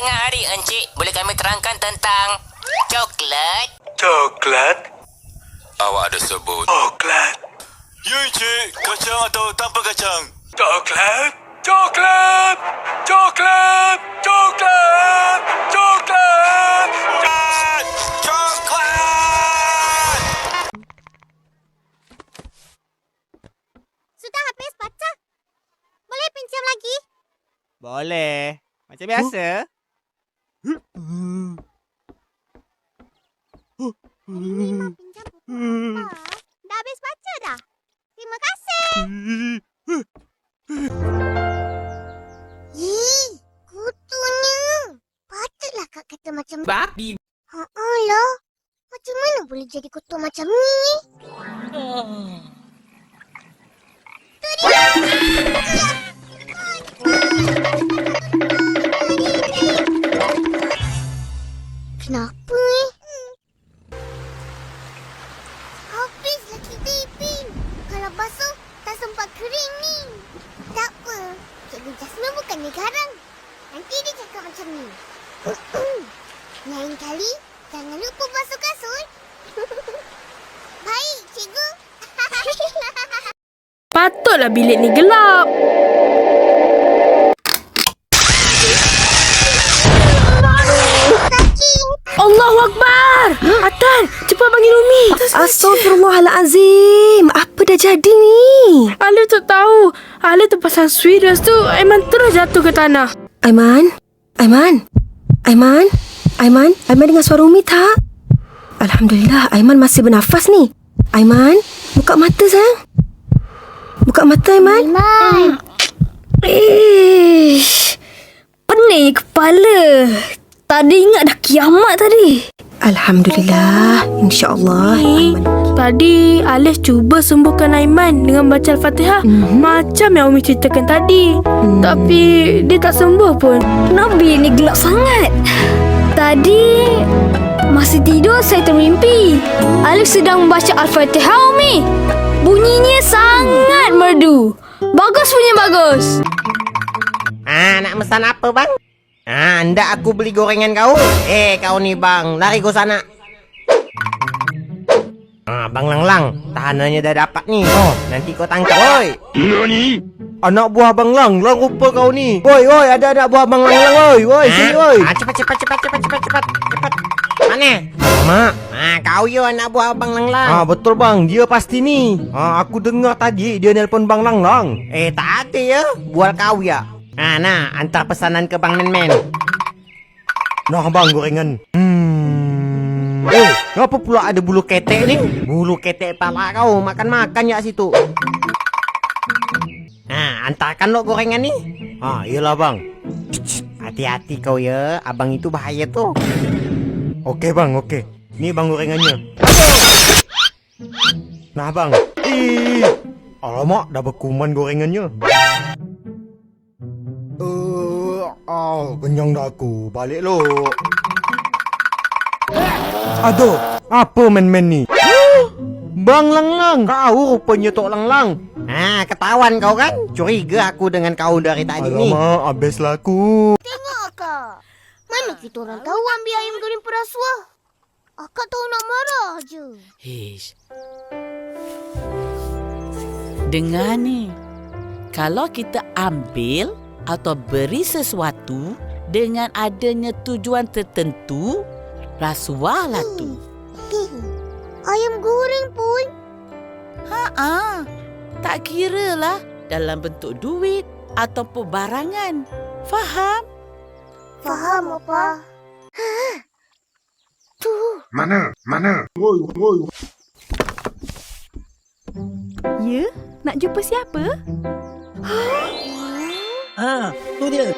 tengah hari, Encik. Boleh kami terangkan tentang coklat? Coklat? Awak ada sebut. Coklat? Ya, Encik. Kacang atau tanpa kacang? Coklat? Coklat! Coklat! Coklat! Coklat! Coklat! Coklat! Sudah habis baca? Boleh pinjam lagi? Boleh. Macam biasa. Hari ni Mak pinjam buku apa? Dah habis baca dah? Terima kasih. Kutunya. Patutlah Kak kata macam ni. Babi. Lah. Macam mana boleh jadi kutu macam ni? Kenapa ni? Habislah kita Ipin. Kalau basuh, tak sempat kering ni. Tak apa. Cikgu Jasmine bukannya garang. Nanti dia cakap macam ni. Lain kali, jangan lupa basuh kasut. Baik, cikgu. Patutlah bilik ni gelap. Allahu Akbar. Atan, cepat panggil Umi. Astaghfirullahalazim. Apa dah jadi ni? Alif tak tahu. Alif terpasang switch, lepas tu Aiman terus jatuh ke tanah. Aiman? Aiman dengar suara Umi tak? Alhamdulillah, Aiman masih bernafas ni. Aiman, buka mata sayang. Buka mata Aiman. Pening kepala. Tadi ingat dah kiamat tadi. Alhamdulillah, insya-Allah. Tadi Alif cuba sembuhkan Aiman dengan baca Al-Fatihah, macam yang Umi ceritakan tadi. Tapi dia tak sembuh pun. Nabi ni gelap sangat. Tadi masih tidur saya termimpi Alif sedang membaca Al-Fatihah, Umi. Bunyinya sangat merdu. Bagus, bagus. Nak pesan apa bang? Hendak aku beli gorengan kau. Kau ni bang, lari kau sana. Bang Lang, tahanannya dah dapat ni. Nanti kau tangkap. Oi. Nani? Anak buah Bang Lang rupa kau ni. Oi, ada anak buah Bang Lang, oi, sini, oi. Cepat. Mana? Mak. Kau yo anak buah Bang Lang. Betul bang, dia pasti ni. Aku dengar tadi dia nelpon Bang Lang. Tak ada ya, bual kau ya. Nah, antar pesanan ke Bang Men. Nah bang, gorengan. Ngapa pula ada bulu ketek ni? Bulu ketek pala kau, makan ya situ. Antarkan lo gorengan ni. Iyalah bang. Hati-hati kau ya, abang itu bahaya tuh. Oke bang, oke. Ni bang gorengannya. Nah bang. Alamak, dah berkuman gorengannya. Kenyang dah aku. Balik lo. Aduh, apa men ni? Bang Lang, kau rupanya Tok Lang. Ketahuan kau kan? Curiga aku dengan kau dari tadi ni. Alamak, habislah aku. Tengok Kak. Mana kita orang tahu ambil ayam goreng perasuah? Akak tahu nak marah je. Dengar ni. Kalau kita ambil atau beri sesuatu dengan adanya tujuan tertentu, rasuah lah tu. Ayam goreng pun? Tak kira lah dalam bentuk duit ataupun barangan. Faham? Faham apa? Tu. Mana? Ya, nak jumpa siapa? Tu dia.